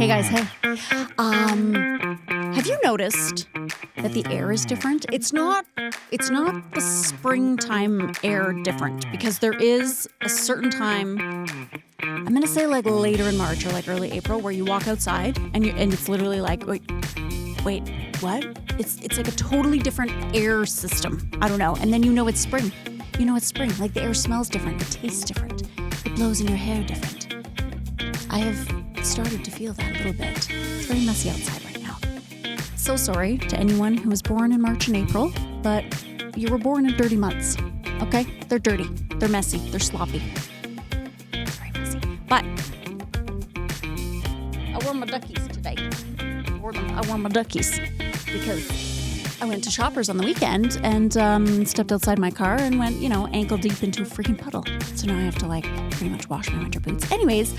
Hey guys, hey. Have you noticed that the air is different? It's not the springtime air different, because there is a certain time, I'm gonna say like later in March or like early April, where you walk outside and it's literally like, wait, what? It's like a totally different air system. I don't know. And then it's spring. It's spring. Like the air smells different. It tastes different. It blows in your hair different. I have started to feel that a little bit. It's very messy outside right now. So sorry to anyone who was born in March and April, but you were born in dirty months, okay? They're dirty, they're messy, they're sloppy. Very messy. But I wore my duckies today. I wore my duckies because I went to Shoppers on the weekend and stepped outside my car and went, ankle deep into a freaking puddle. So now I have to pretty much wash my winter boots. Anyways,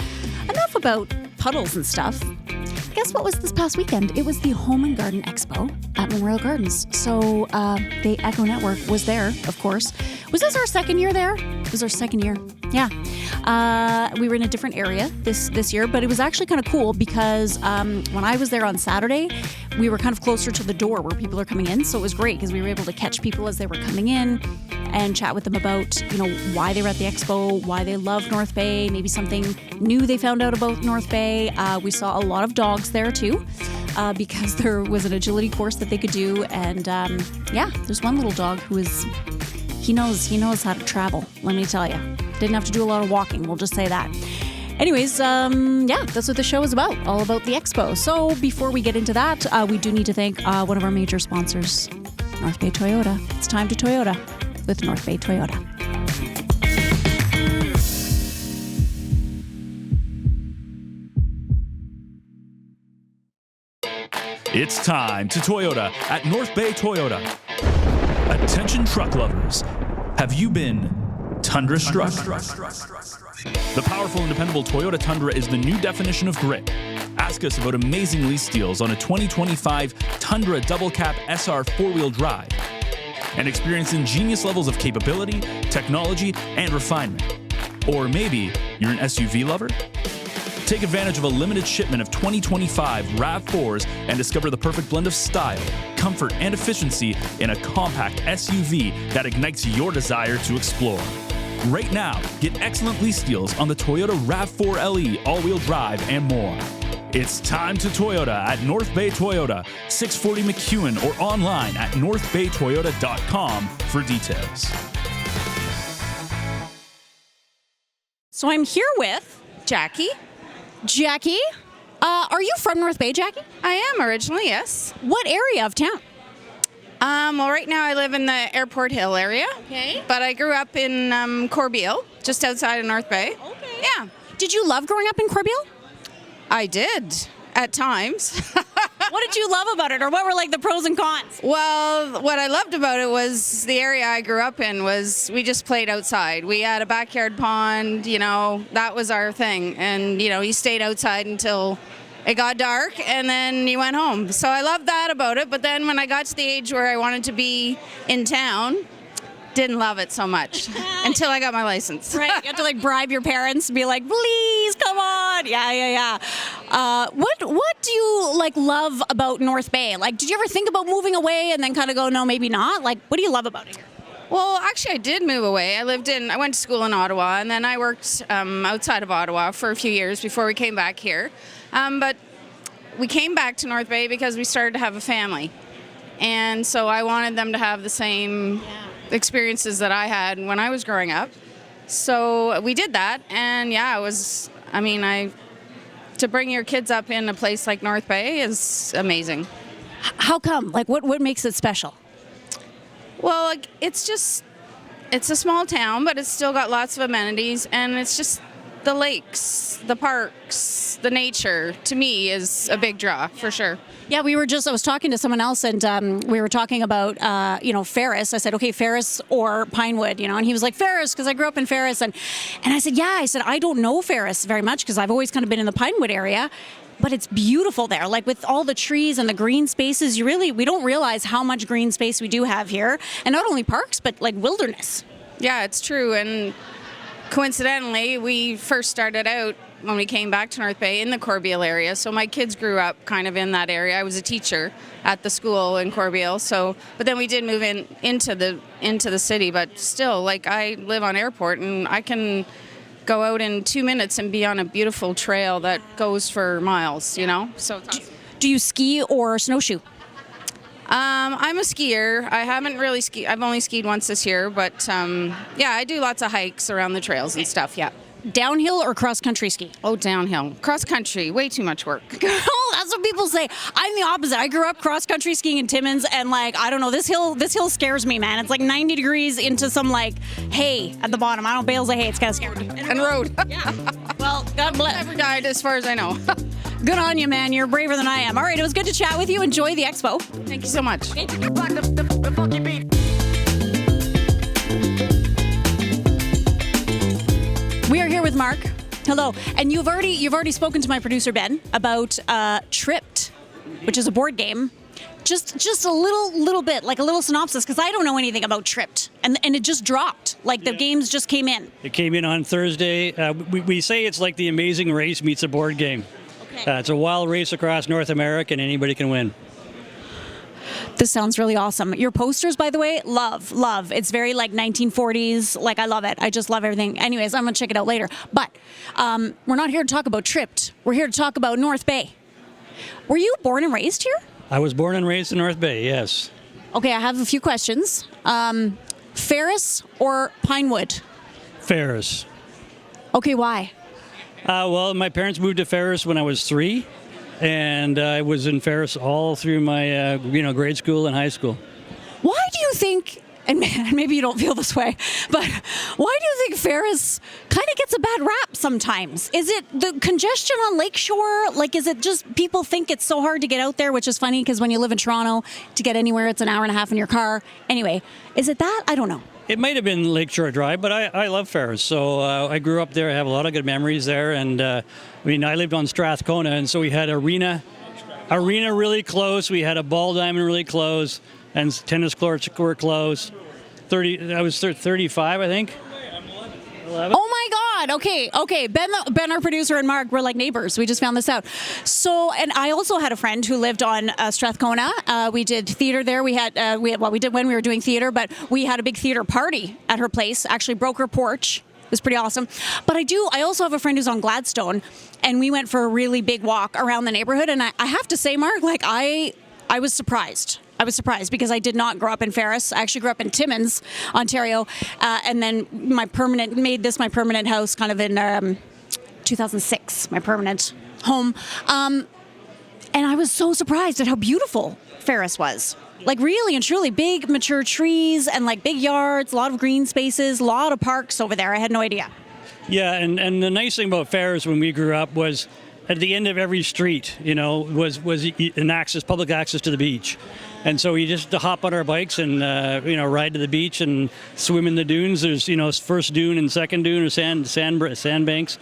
enough about puddles and stuff. Guess what was this past weekend? It was the Home and Garden Expo at Memorial Gardens. So the Echo Network was there, of course. Was this our second year there? It was our second year. Yeah. We were in a different area this year, but it was actually kind of cool because when I was there on Saturday, we were kind of closer to the door where people are coming in. So it was great because we were able to catch people as they were coming in and chat with them about, why they were at the expo, why they love North Bay, maybe something new they found out about North Bay. We saw a lot of dogs there too, because there was an agility course that they could do. And there's one little dog who he knows how to travel, let me tell you. Didn't have to do a lot of walking, we'll just say that. Anyways, that's what the show is about, all about the expo. So before we get into that, we do need to thank one of our major sponsors, North Bay Toyota. It's time to Toyota with North Bay Toyota. It's time to Toyota at North Bay Toyota. Attention truck lovers. Have you been Tundra struck? The powerful and dependable Toyota Tundra is the new definition of grit. Ask us about amazing lease deals on a 2025 Tundra Double Cab SR 4-wheel drive and experience ingenious levels of capability, technology, and refinement. Or maybe you're an SUV lover? Take advantage of a limited shipment of 2025 RAV4s and discover the perfect blend of style, comfort, and efficiency in a compact SUV that ignites your desire to explore. Right now, get excellent lease deals on the Toyota RAV4 LE all-wheel drive and more. It's time to Toyota at North Bay Toyota, 640 McEwen, or online at northbaytoyota.com for details. So I'm here with Jackie. Jackie. Are you from North Bay, Jackie? I am originally, yes. What area of town? Well, right now I live in the Airport Hill area. Okay. But I grew up in Corbeil, just outside of North Bay. Okay. Yeah. Did you love growing up in Corbeil? I did, at times. What did you love about it, or what were the pros and cons? Well, what I loved about it was the area I grew up in was we just played outside. We had a backyard pond, that was our thing. And, you stayed outside until it got dark, and then you went home. So I loved that about it. But then when I got to the age where I wanted to be in town, didn't love it so much until I got my license. Right, you have to bribe your parents and be like, please, come on. Yeah. What do you love about North Bay? Did you ever think about moving away and then kind of go, no, maybe not? What do you love about it here? Well, actually, I did move away. I went to school in Ottawa, and then I worked outside of Ottawa for a few years before we came back here. But we came back to North Bay because we started to have a family. And so I wanted them to have the same experiences that I had when I was growing up. So we did that, and to bring your kids up in a place like North Bay is amazing. How come? What makes it special? Well, it's a small town, but it's still got lots of amenities, and it's just the lakes, the parks, the nature, to me, is a big draw, for sure. Yeah, I was talking to someone else, and we were talking about, Ferris. I said, okay, Ferris or Pinewood, and he was like, Ferris, because I grew up in Ferris. And I said, I don't know Ferris very much because I've always kind of been in the Pinewood area. But it's beautiful there, with all the trees and the green spaces. We don't realize how much green space we do have here. And not only parks, but wilderness. Yeah, it's true. And coincidentally, we first started out when we came back to North Bay in the Corbeil area. So my kids grew up kind of in that area. I was a teacher at the school in Corbeil. So, but then we did move into the city. But still, like, I live on Airport, and I can go out in 2 minutes and be on a beautiful trail that goes for miles. You know, so. It's awesome. Do you ski or snowshoe? I'm a skier. I haven't really skied. I've only skied once this year, but yeah, I do lots of hikes around the trails and stuff. Yeah. Downhill or cross-country ski? Oh, downhill. Cross-country, way too much work. Oh, that's what people say. I'm the opposite. I grew up cross-country skiing in Timmins, and like, I don't know, this hill scares me, man. It's like 90 degrees into some like hay at the bottom. I don't bales of hay. It's kind of scary. And road. Yeah. Well, God bless. Never died as far as I know. Good on you, man. You're braver than I am. All right, it was good to chat with you. Enjoy the expo. Thank you so much. We are here with Mark. Hello. And you've already spoken to my producer Ben about Tripped, which is a board game. Just a little bit, like a little synopsis, because I don't know anything about Tripped, and it just dropped. Like the games just came in. It came in on Thursday. We say it's like The Amazing Race meets a board game. Okay. It's a wild race across North America, and anybody can win. This sounds really awesome. Your posters, by the way, love. It's very like 1940s. Like, I love it. I just love everything. Anyways, I'm going to check it out later. But we're not here to talk about Tripped. We're here to talk about North Bay. Were you born and raised here? I was born and raised in North Bay, yes. Okay, I have a few questions. Ferris or Pinewood? Ferris. Okay, why? Well, my parents moved to Ferris when I was 3, and I was in Ferris all through my grade school and high school. Why do you think, and maybe you don't feel this way, but why do you think Ferris kind of gets a bad rap sometimes? Is it the congestion on Lakeshore? Like, is it just people think it's so hard to get out there, which is funny because when you live in Toronto, to get anywhere, it's an hour and a half in your car. Anyway, is it that? I don't know. It might have been Lakeshore Drive, but I love Ferris. So I grew up there. I have a lot of good memories there. And I lived on Strathcona, and so we had arena really close. We had a ball diamond really close, and tennis courts were close. I was 35, I think. 11. Oh my God! Okay. Ben, our producer, and Mark were like neighbors. We just found this out. So, and I also had a friend who lived on Strathcona. We did theater there. We did when we were doing theater, but we had a big theater party at her place. Actually, broke her porch. It was pretty awesome. But I also have a friend who's on Gladstone, and we went for a really big walk around the neighborhood. And I have to say, Mark, like I was surprised. I was surprised because I did not grow up in Ferris. I actually grew up in Timmins, Ontario, and then made this my permanent house kind of in 2006, my permanent home. And I was so surprised at how beautiful Ferris was. Like, really and truly big, mature trees and like big yards, a lot of green spaces, a lot of parks over there. I had no idea. Yeah, and the nice thing about Ferris when we grew up was at the end of every street, was public access to the beach. And so we just hop on our bikes and, ride to the beach and swim in the dunes. There's, first dune and second dune or sandbanks.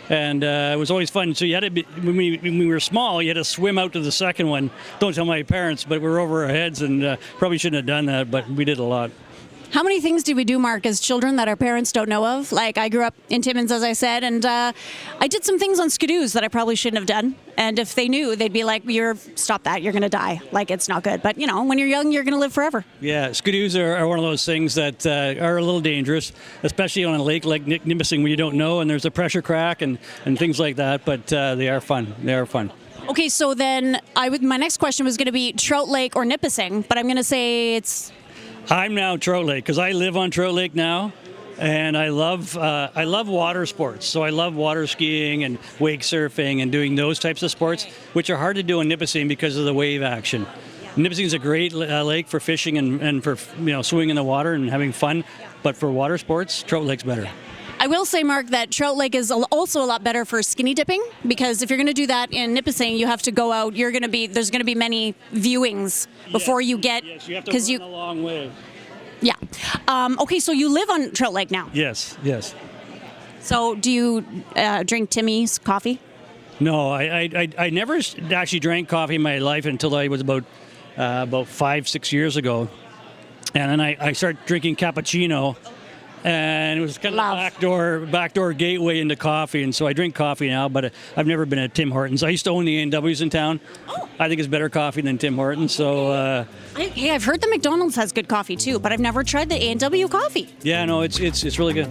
And it was always fun. So you had to when we were small, you had to swim out to the second one. Don't tell my parents, but we're over our heads and probably shouldn't have done that, but we did a lot. How many things did we do, Mark, as children that our parents don't know of? Like, I grew up in Timmins, as I said, and I did some things on skidoos that I probably shouldn't have done. And if they knew, they'd be like, stop that, you're going to die. Like, it's not good. But, when you're young, you're going to live forever. Yeah, skidoos are one of those things that are a little dangerous, especially on a lake like Nipissing where you don't know, and there's a pressure crack and things like that. But they are fun. They are fun. Okay, so then my next question was going to be Trout Lake or Nipissing, but I'm going to say I'm now Trout Lake because I live on Trout Lake now, and I love water sports. So I love water skiing and wake surfing and doing those types of sports, which are hard to do in Nipissing because of the wave action. Nipissing is a great lake for fishing and for swimming in the water and having fun, but for water sports, Trout Lake's better. I will say, Mark, that Trout Lake is also a lot better for skinny dipping because if you're going to do that in Nipissing, you have to go out. There's going to be many viewings before you get. Yes, you have to run a long way. Yeah. Okay, so you live on Trout Lake now. Yes. So do you drink Timmy's coffee? No, I never actually drank coffee in my life until I was about 5-6 years ago, and then I started drinking cappuccino. And it was kind of Love. the backdoor gateway into coffee. And so I drink coffee now, but I've never been at Tim Hortons. I used to own the A&Ws in town. Oh. I think it's better coffee than Tim Hortons. So Hey, I've heard the McDonald's has good coffee too, but I've never tried the A&W coffee. yeah, no, it's really good.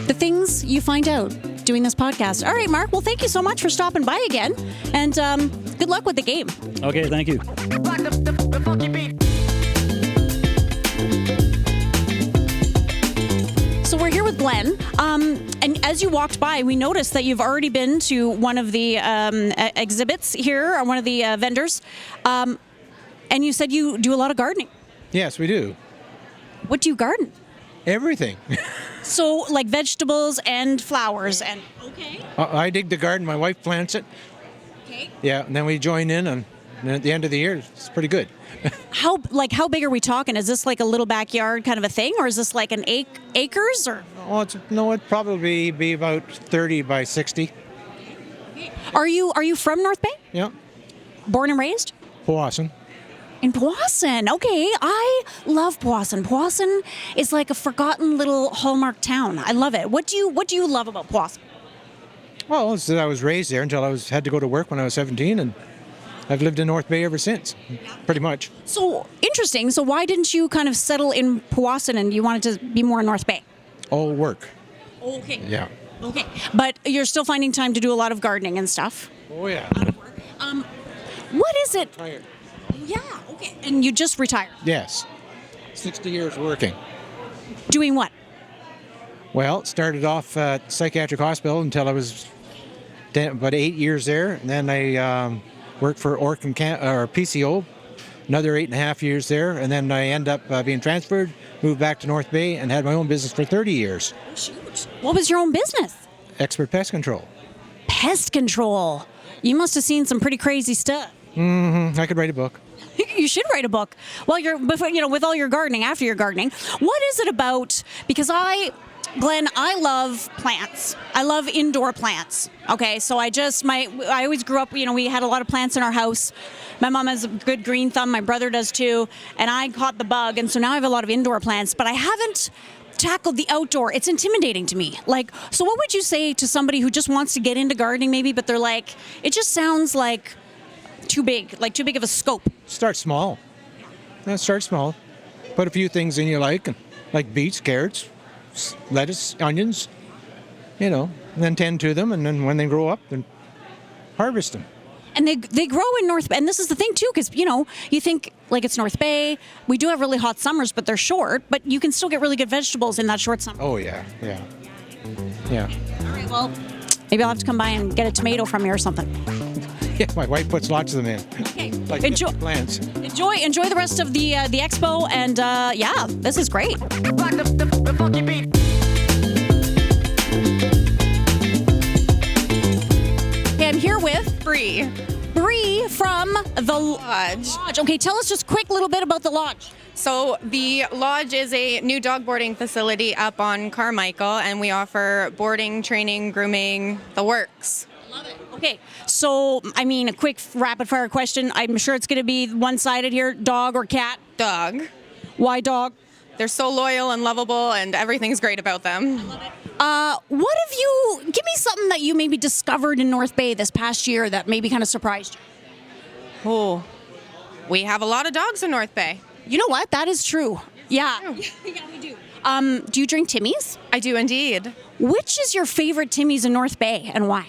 The things you find out doing this podcast. All right, Mark. Well, thank you so much for stopping by again, and good luck with the game. Okay, thank you. So we're here with Glenn, and as you walked by, we noticed that you've already been to one of the exhibits here, or one of the vendors, and you said you do a lot of gardening. Yes, we do. What do you garden? Everything. So, like vegetables and flowers, and okay. I dig the garden. My wife plants it. Okay. Yeah, and then we join in, and at the end of the year, it's pretty good. How big are we talking? Is this like a little backyard kind of a thing, or is this like an acres or? Oh, it'd probably be about 30 by 60. Are you from North Bay? Yeah, Born and raised? Powassan. In Powassan. Okay, I love Powassan. Powassan is like a forgotten little hallmark town. I love it. What do you love about Powassan? Well, it's that I was raised there until I had to go to work when I was 17, and I've lived in North Bay ever since, pretty much. So interesting. So why didn't you kind of settle in Powassan and you wanted to be more in North Bay? All work. Okay. Yeah. Okay. But you're still finding time to do a lot of gardening and stuff. Oh, yeah. What is it? Tired. Yeah. Okay. And you just retired. Yes. 60 years working. Doing what? Well, started off at psychiatric hospital until I was about 8 years there, and then I worked for PCO, another 8.5 years there, and then I ended up being transferred, moved back to North Bay, and had my own business for 30 years. Oh, shoot. What was your own business? Expert pest control. Pest control. You must have seen some pretty crazy stuff. I could write a book. You should write a book. Well, with all your gardening, after your gardening, what is it about? Because Glenn, I love plants. I love indoor plants. Okay, so I always grew up, we had a lot of plants in our house. My mom has a good green thumb, my brother does too, and I caught the bug, and so now I have a lot of indoor plants, but I haven't tackled the outdoor. It's intimidating to me. So what would you say to somebody who just wants to get into gardening maybe, but they're like, it just sounds like too big of a scope? Start small. Start small. Put a few things in you like beets, carrots, lettuce, onions, and then tend to them, and then when they grow up, then harvest them. And they grow in North Bay, and this is the thing too, because you think like it's North Bay. We do have really hot summers, but they're short. But you can still get really good vegetables in that short summer. Oh yeah. All right, well, maybe I'll have to come by and get a tomato from you or something. Yeah, my wife puts lots of them in. Okay. Like Enjoy plants. Enjoy the rest of the expo, and yeah, this is great. Okay, I'm here with Bree. Bree from the Lodge. Okay, tell us just a quick little bit about the lodge. So the Lodge is a new dog boarding facility up on Carmichael, and we offer boarding, training, grooming, the works. Love it. Okay, so a quick rapid fire question. I'm sure it's going to be one-sided here. Dog or cat? Dog. Why dog? They're so loyal and lovable, and everything's great about them. Give me something that you maybe discovered in North Bay this past year that maybe kind of surprised you. Oh, we have a lot of dogs in North Bay. You know what? That is true. Yeah. Yeah, we do. Do you drink Timmy's? I do indeed. Which is your favorite Timmy's in North Bay and why?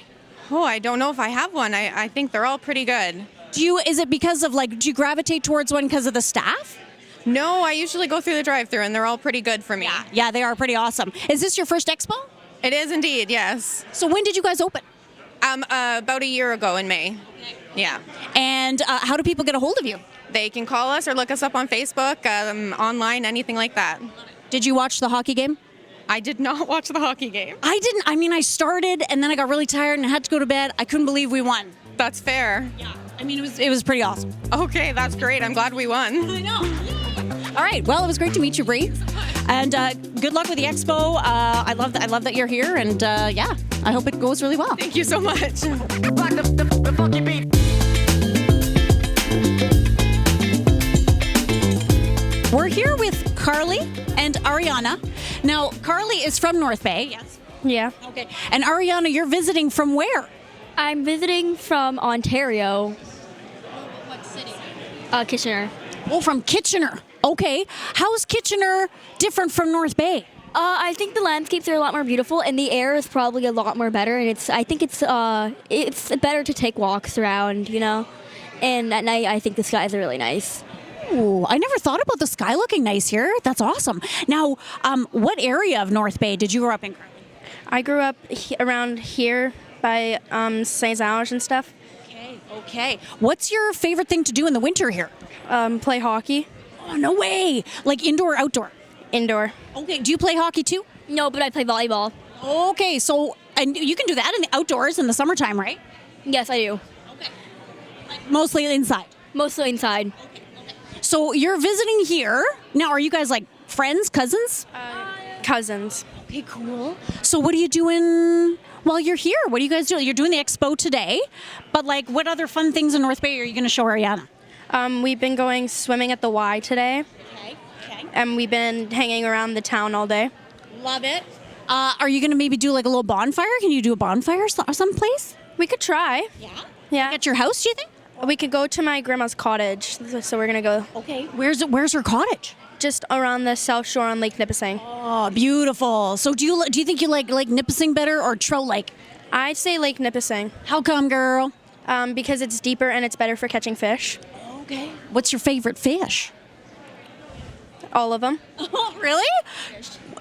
Oh, I don't know if I have one. I think they're all pretty good. Is it because of do you gravitate towards one because of the staff? No, I usually go through the drive-thru, and they're all pretty good for me. Yeah, they are pretty awesome. Is this your first expo? It is indeed, yes. So when did you guys open? About a year ago in May. Yeah. And how do people get a hold of you? They can call us or look us up on Facebook, online, anything like that. Did you watch the hockey game? I did not watch the hockey game. I didn't. I started and then I got really tired and I had to go to bed. I couldn't believe we won. That's fair. Yeah. It was pretty awesome. Okay, that's great. I'm glad we won. I know. All right. Well, it was great to meet you, Bree. And good luck with the expo. I love that you're here. And yeah, I hope it goes really well. Thank you so much. We're here with Carly and Ariana. Now, Carly is from North Bay. Yes. Yeah. Okay. And Ariana, you're visiting from where? I'm visiting from Ontario. What city? Kitchener. Oh, from Kitchener. Okay. How's Kitchener different from North Bay? I think the landscapes are a lot more beautiful, and the air is probably a lot more better. And I think it's better to take walks around, you know. And at night, I think the skies are really nice. Ooh, I never thought about the sky looking nice here. That's awesome. Now, what area of North Bay did you grow up in? I grew up around here by Saint-Ange and stuff. Okay. What's your favorite thing to do in the winter here? Play hockey. Oh, no way. Like indoor or outdoor? Indoor. Okay. Do you play hockey too? No, but I play volleyball. Okay. So, and you can do that in the outdoors in the summertime, right? Yes, I do. Okay. Like mostly inside? Mostly inside. So you're visiting here. Now, are you guys like friends, cousins? Cousins. Okay, cool. So what are you doing while you're here? What are you guys doing? You're doing the expo today, but like what other fun things in North Bay are you going to show Ariana? We've been going swimming at the Y today. Okay. And we've been hanging around the town all day. Love it. Are you going to maybe do like a little bonfire? Can you do a bonfire someplace? We could try. Yeah. Yeah. At your house, do you think? We could go to my grandma's cottage. So we're going to go Okay. Where's her cottage? just around the south shore on Lake Nipissing. Oh, beautiful. So do you think you like Lake Nipissing better or Trout Lake? I'd say Lake Nipissing. How come, girl? Because it's deeper and it's better for catching fish. Okay. What's your favorite fish? All of them. Oh, really?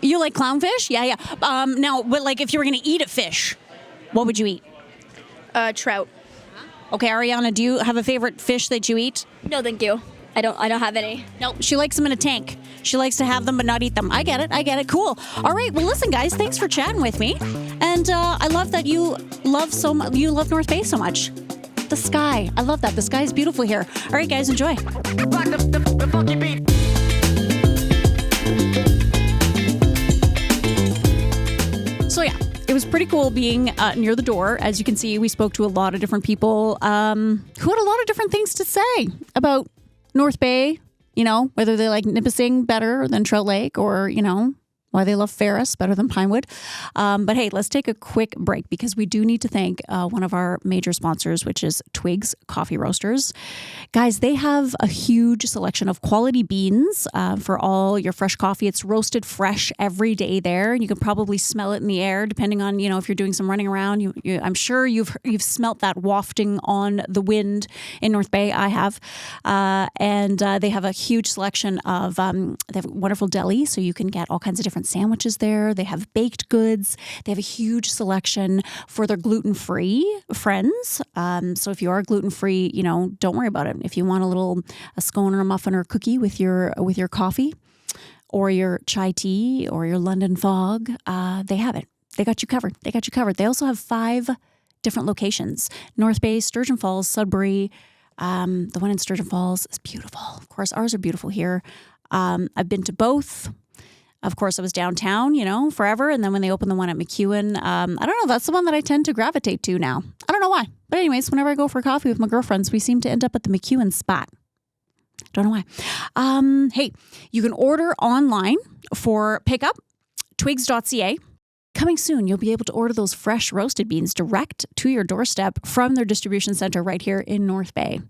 You like clownfish? Yeah. Now, but like if you were going to eat a fish, what would you eat? Trout. Okay, Ariana, do you have a favorite fish that you eat? No, thank you. I don't have any. Nope. She likes them in a tank. She likes to have them but not eat them. I get it. Cool. All right. Well, listen, guys, thanks for chatting with me. And I love that you love North Bay so much. The sky. I love that. The sky is beautiful here. All right, guys, enjoy. So yeah, it was pretty cool being near the door. As you can see, we spoke to a lot of different people who had a lot of different things to say about North Bay, you know, whether they like Nipissing better than Trout Lake or, you know, why they love Ferris better than Pinewood. But hey, let's take a quick break because we do need to thank one of our major sponsors, which is Twigs Coffee Roasters. Guys, they have a huge selection of quality beans for all your fresh coffee. It's roasted fresh every day there. You can probably smell it in the air depending on, you know, if you're doing some running around. I'm sure you've smelt that wafting on the wind in North Bay. I have. And they have a huge selection of, they have a wonderful deli, so you can get all kinds of different sandwiches there. They have baked goods. They have a huge selection for their gluten-free friends. So if you are gluten-free, you know, don't worry about it. If you want a scone or a muffin or a cookie with your coffee or your chai tea or your London fog, they have it. They got you covered. They also have 5 different locations: North Bay, Sturgeon Falls, Sudbury. The one in Sturgeon Falls is beautiful. Of course, ours are beautiful here. I've been to both. Of course, I was downtown, you know, forever. And then when they opened the one at McEwen, I don't know, that's the one that I tend to gravitate to now. I don't know why. But anyways, whenever I go for coffee with my girlfriends, we seem to end up at the McEwen spot. Don't know why. Hey, you can order online for pickup, twigs.ca. Coming soon, you'll be able to order those fresh roasted beans direct to your doorstep from their distribution center right here in North Bay.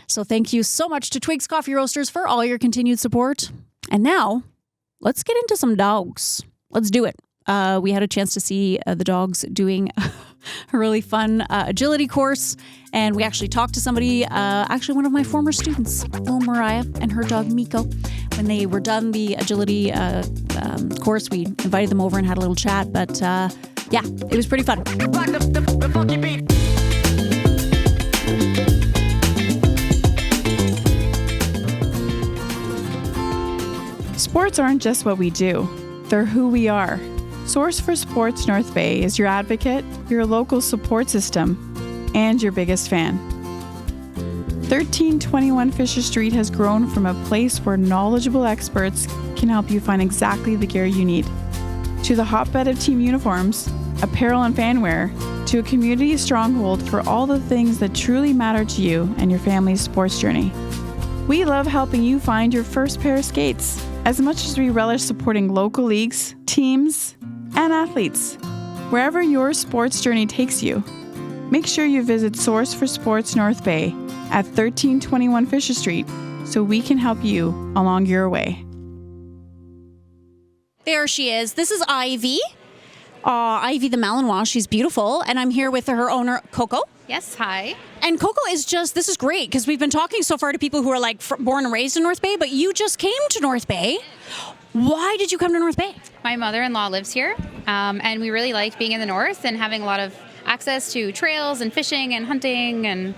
So thank you so much to Twigs Coffee Roasters for all your continued support. And now, let's get into some dogs. Let's do it. We had a chance to see the dogs doing a really fun agility course. And we actually talked to somebody, actually one of my former students, little Mariah and her dog Miko. When they were done the agility course, we invited them over and had a little chat. But yeah, it was pretty fun. Sports aren't just what we do, they're who we are. Source for Sports North Bay is your advocate, your local support system, and your biggest fan. 1321 Fisher Street has grown from a place where knowledgeable experts can help you find exactly the gear you need, to the hotbed of team uniforms, apparel and fanwear, to a community stronghold for all the things that truly matter to you and your family's sports journey. We love helping you find your first pair of skates, as much as we relish supporting local leagues, teams, and athletes. Wherever your sports journey takes you, make sure you visit Source for Sports North Bay at 1321 Fisher Street so we can help you along your way. There she is. This is Ivy. Ivy the Malinois. She's beautiful. And I'm here with her owner, Coco. Yes, hi. And Coco is this is great because we've been talking so far to people who are like born and raised in North Bay, but you just came to North Bay. Why did you come to North Bay? My mother-in-law lives here, and we really like being in the north and having a lot of access to trails and fishing and hunting and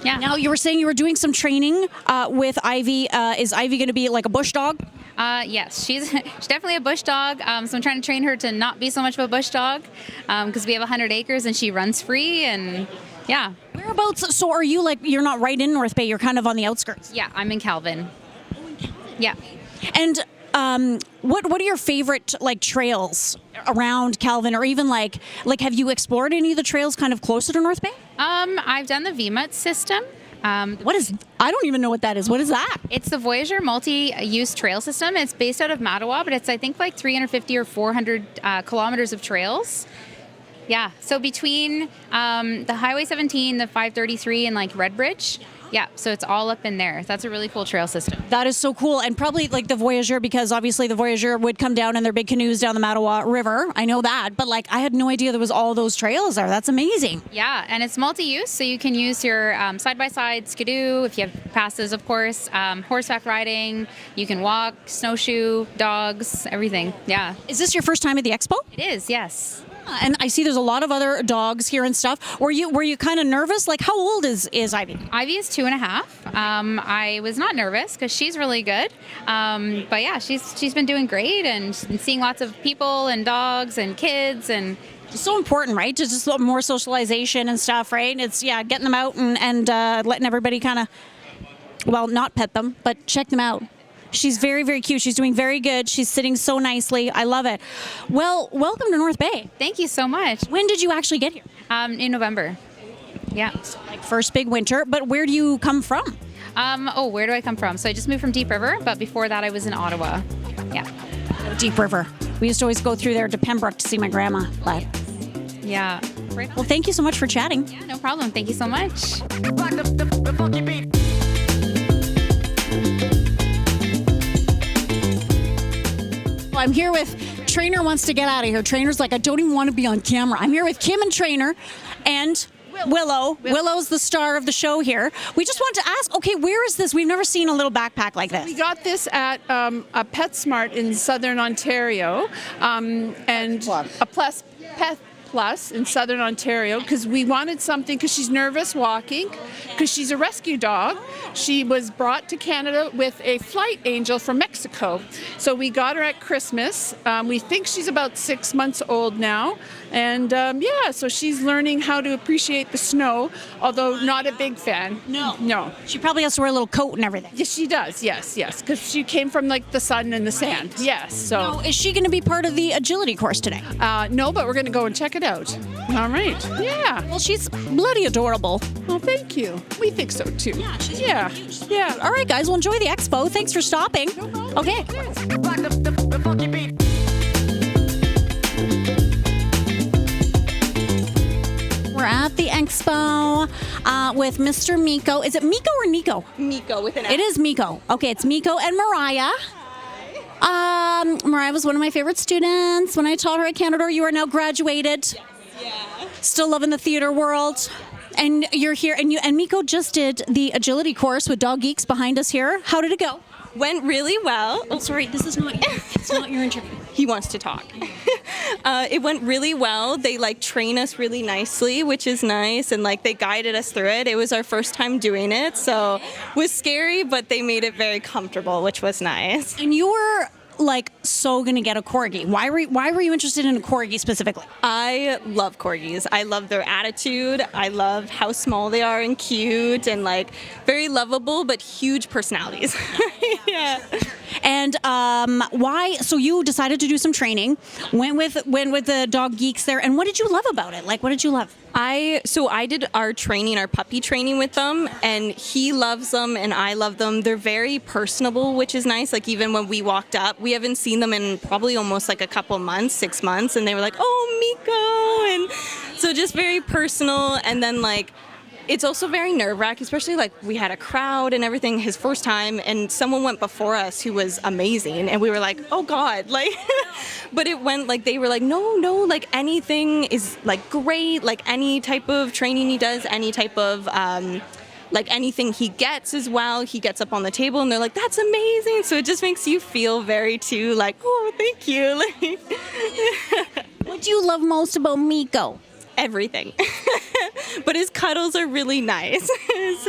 yeah. Now, you were saying you were doing some training with Ivy. Is Ivy going to be like a bush dog? Yes, she's definitely a bush dog. So I'm trying to train her to not be so much of a bush dog because we have 100 acres and she runs free and yeah. Whereabouts? So are you you're not right in North Bay, you're kind of on the outskirts? Yeah, I'm in Calvin. Yeah. And what are your favorite trails around Calvin, or even have you explored any of the trails kind of closer to North Bay? I've done the VMUT system. What is? I don't even know what that is. What is that? It's the Voyager multi-use trail system. It's based out of Mattawa, but it's I think 350 or 400 kilometers of trails. Yeah. So between the Highway 17, the 533, and Redbridge. Yeah, so it's all up in there. That's a really cool trail system. That is so cool. And probably the Voyager, because obviously the Voyager would come down in their big canoes down the Mattawa River. I know that. But I had no idea there was all those trails there. That's amazing. Yeah, and it's multi-use. So you can use your side-by-side skidoo, if you have passes, of course, horseback riding. You can walk, snowshoe, dogs, everything. Yeah. Is this your first time at the expo? It is, yes. And I see there's a lot of other dogs here and stuff. Were you kind of nervous? How old is Ivy? Ivy is 2.5. I was not nervous because she's really good. But yeah, she's been doing great and seeing lots of people and dogs and kids and. It's so important, right? To just more socialization and stuff, right? It's getting them out and letting everybody kind of, not pet them, but check them out. She's very, very cute. She's doing very good. She's sitting so nicely. I love it. Well, welcome to North Bay. Thank you so much. When did you actually get here? In November. Yeah. So first big winter. But where do you come from? Where do I come from? So I just moved from Deep River, but before that I was in Ottawa. Yeah. Deep River. We used to always go through there to Pembroke to see my grandma. But yeah. Well, thank you so much for chatting. Yeah, no problem. Thank you so much. I'm here with Trainer wants to get out of here. Trainer's I don't even want to be on camera. I'm here with Kim and Trainer and Willow. Willow's the star of the show here. We just want to ask, okay, where is this? We've never seen a little backpack like this. We got this at a PetSmart in Southern Ontario, and a Pet Plus in Southern Ontario, because we wanted something, because she's nervous walking, because she's a rescue dog. She was brought to Canada with a flight angel from Mexico. So we got her at Christmas. We think she's about 6 months old now. And so she's learning how to appreciate the snow, although not a big fan. No. She probably has to wear a little coat and everything. Yes, she does. Yes. Because she came from the sun and the sand. Yes. So. Now, is she going to be part of the agility course today? No, but we're going to go and check it out. All right. Yeah. Well, she's bloody adorable. Oh, thank you. We think so too. Yeah. She's yeah. All right, guys. Well, enjoy the expo. Thanks for stopping. No problem. Okay. We're at the expo with Mr. Miko. Is it Miko or Nico? Miko with an S. It is Miko. Okay, it's Miko and Mariah. Mariah was one of my favorite students when I taught her at Canada. You are now graduated. Yes. Yeah. Still loving the theater world. And you're here, and Miko just did the agility course with Dog Geeks behind us here. How did it go? Went really well. Oh, sorry, this is not it's not your interview. He wants to talk. It went really well. They train us really nicely, which is nice, and they guided us through it. It was our first time doing it, so it was scary, but they made it very comfortable, which was nice. And you were so gonna get a corgi. Why were you interested in a corgi specifically? I love corgis. I love their attitude. I love how small they are and cute and very lovable but huge personalities. Yeah. And why? So you decided to do some training, went with the dog geeks there, and what did you love about it? Like, what did you love? I did our puppy training with them, and he loves them and I love them. They're very personable, which is nice. Like, even when we walked up, we haven't seen them in probably almost like a couple months, 6 months, and they were like, "Oh, Miko," and so just very personal. And then like, it's also very nerve-wracking, especially like we had a crowd and everything his first time, and someone went before us who was amazing, and we were like, oh God, like, but it went like, they were like, no, like anything is like great, like any type of training he does, any type of like anything he gets as well, he gets up on the table and they're like, that's amazing. So it just makes you feel very too like, oh, thank you. What do you love most about Miko? Everything. But his cuddles are really nice.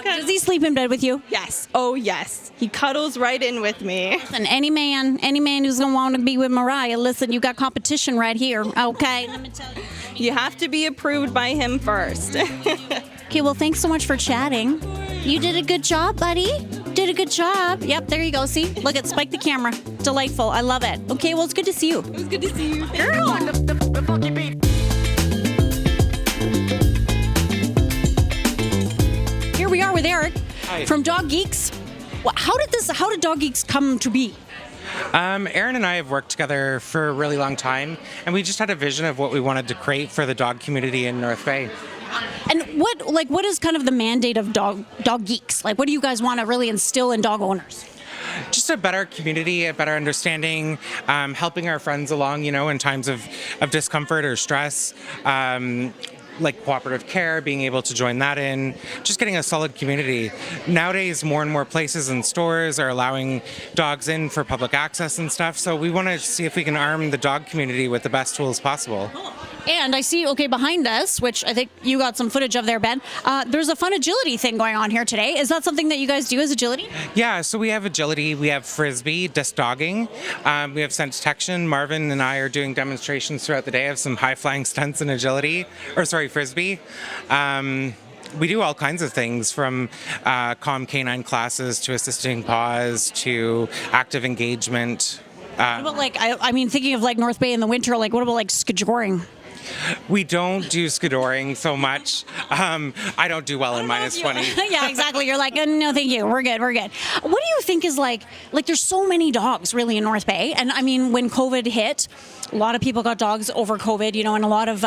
Does he sleep in bed with you? Yes. Oh, yes. He cuddles right in with me. And any man who's going to want to be with Mariah, listen, you got competition right here, okay? Let me tell you. You have to be approved by him first. Okay, well, thanks so much for chatting. You did a good job, buddy. Did a good job. Yep, there you go. See? Look at Spike the camera. Delightful. I love it. Okay, well, it's good to see you. It was good to see you. Girl. Here we are with Eric. Hi. From Dog Geeks. Well, how did Dog Geeks come to be? Aaron and I have worked together for a really long time, and we just had a vision of what we wanted to create for the dog community in North Bay. And what is kind of the mandate of Dog Geeks? Like, what do you guys want to really instill in dog owners? Just a better community, a better understanding, helping our friends along, in times of discomfort or stress. Like cooperative care, being able to join that in, just getting a solid community. Nowadays, more and more places and stores are allowing dogs in for public access and stuff, so we want to see if we can arm the dog community with the best tools possible. And I see, behind us, which I think you got some footage of there, Ben, there's a fun agility thing going on here today. Is that something that you guys do as agility? Yeah, so we have agility, we have frisbee, disc dogging, we have scent detection. Marvin and I are doing demonstrations throughout the day of some high-flying stunts in agility, frisbee. We do all kinds of things, from calm canine classes to assisting paws to active engagement. What about thinking of North Bay in the winter, what about skijoring? We don't do skidoring so much. I don't do well in -20. Yeah, exactly. You're like, no, thank you. We're good. What do you think is like there's so many dogs really in North Bay. And I mean, when COVID hit, a lot of people got dogs over COVID, and a lot of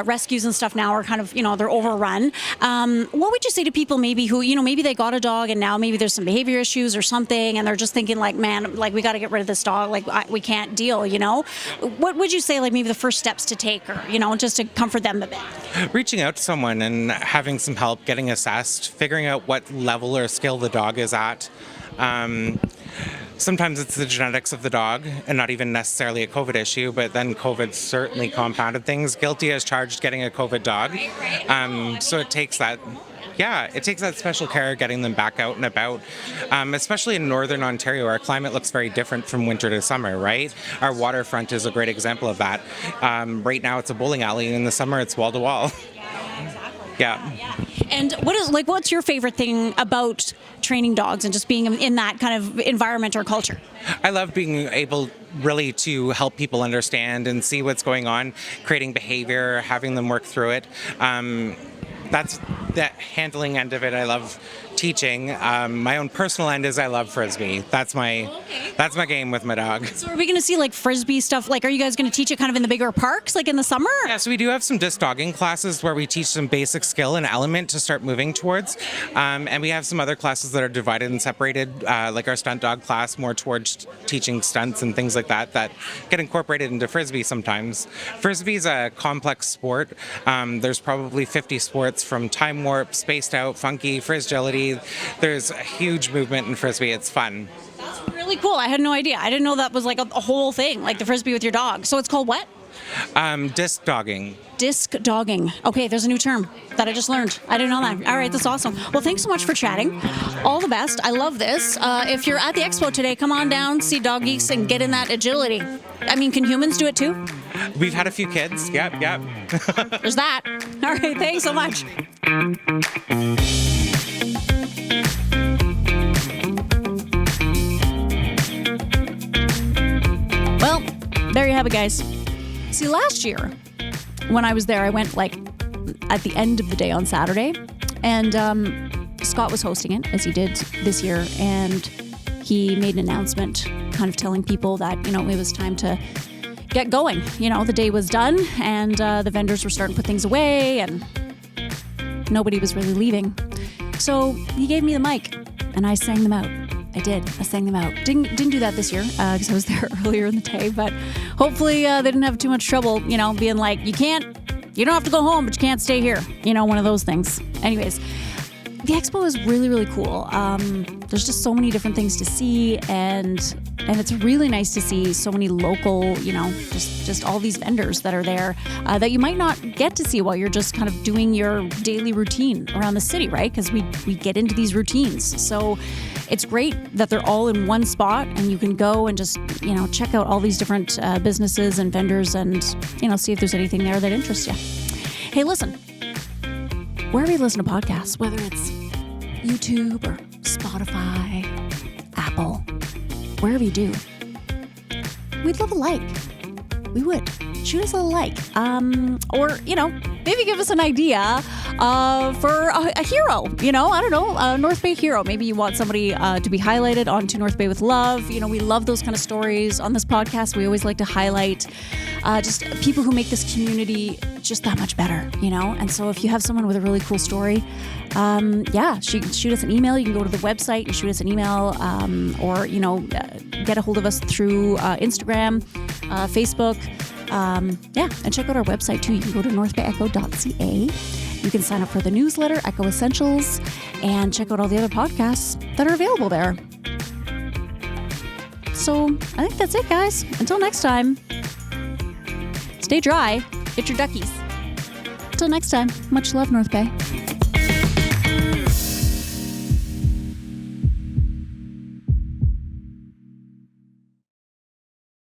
rescues and stuff now are kind of, they're overrun. What would you say to people maybe who, maybe they got a dog and now maybe there's some behavior issues or something and they're just thinking man, we got to get rid of this dog. We can't deal, What would you say maybe the first steps to take or, just to comfort them a bit? Reaching out to someone and having some help, getting assessed, figuring out what level or skill the dog is at. Sometimes it's the genetics of the dog and not even necessarily a COVID issue, but then COVID certainly compounded things. Guilty as charged getting a COVID dog. So it takes that. Yeah, it takes that special care getting them back out and about, especially in northern Ontario. Our climate looks very different from winter to summer, right? Our waterfront is a great example of that. Right now it's a bowling alley, and in the summer it's wall to wall. Yeah. And what's your favorite thing about training dogs and just being in that kind of environment or culture? I love being able really to help people understand and see what's going on, creating behavior, having them work through it. That's that handling end of it. I love teaching. My own personal end is I love frisbee. That's my game with my dog. So are we going to see frisbee stuff? Are you guys going to teach it kind of in the bigger parks, in the summer? Yeah, so we do have some disc dogging classes where we teach some basic skill and element to start moving towards. And we have some other classes that are divided and separated, like our stunt dog class, more towards teaching stunts and things like that get incorporated into frisbee sometimes. Frisbee is a complex sport. There's probably 50 sports, from time warp, spaced out, funky, frisgility. There's a huge movement in frisbee. It's fun. That's really cool. I had no idea. I didn't know that was a whole thing, the frisbee with your dog. So it's called what? Disc dogging. Disc dogging. Okay, there's a new term that I just learned. I didn't know that. All right, that's awesome. Well, thanks so much for chatting. All the best. I love this. If you're at the expo today, come on down, see Dog Geeks, and get in that agility. I mean, can humans do it too? We've had a few kids. Yep. There's that. All right, thanks so much. there you have it, guys. See, last year when I was there, I went like at the end of the day on Saturday, and Scott was hosting it, as he did this year, and he made an announcement kind of telling people that, it was time to get going. The day was done, and the vendors were starting to put things away, and nobody was really leaving. So he gave me the mic, and I sang them out. I sang them out. Didn't do that this year because I was there earlier in the day, but hopefully they didn't have too much trouble, being like, you don't have to go home, but you can't stay here. One of those things. Anyways, the expo is really, really cool. There's just so many different things to see, and it's really nice to see so many local, just all these vendors that are there that you might not get to see while you're just kind of doing your daily routine around the city, right? Because we get into these routines. So it's great that they're all in one spot, and you can go and just, check out all these different businesses and vendors and, see if there's anything there that interests you. Hey, listen. Wherever you listen to podcasts, whether it's YouTube or Spotify, Apple, wherever you do, we'd love a like. We would. Shoot us a like. Or, maybe give us an idea for a hero. I don't know, a North Bay hero. Maybe you want somebody to be highlighted onto North Bay with Love. We love those kind of stories on this podcast. We always like to highlight just people who make this community just that much better, And so if you have someone with a really cool story, shoot us an email. You can go to the website and shoot us an email, or, get a hold of us through Instagram, Facebook. And check out our website too. You can go to northbayecho.ca. You can sign up for the newsletter, Echo Essentials, and check out all the other podcasts that are available there. So I think that's it, guys. Until next time, stay dry. Get your duckies. Until next time, much love, North Bay.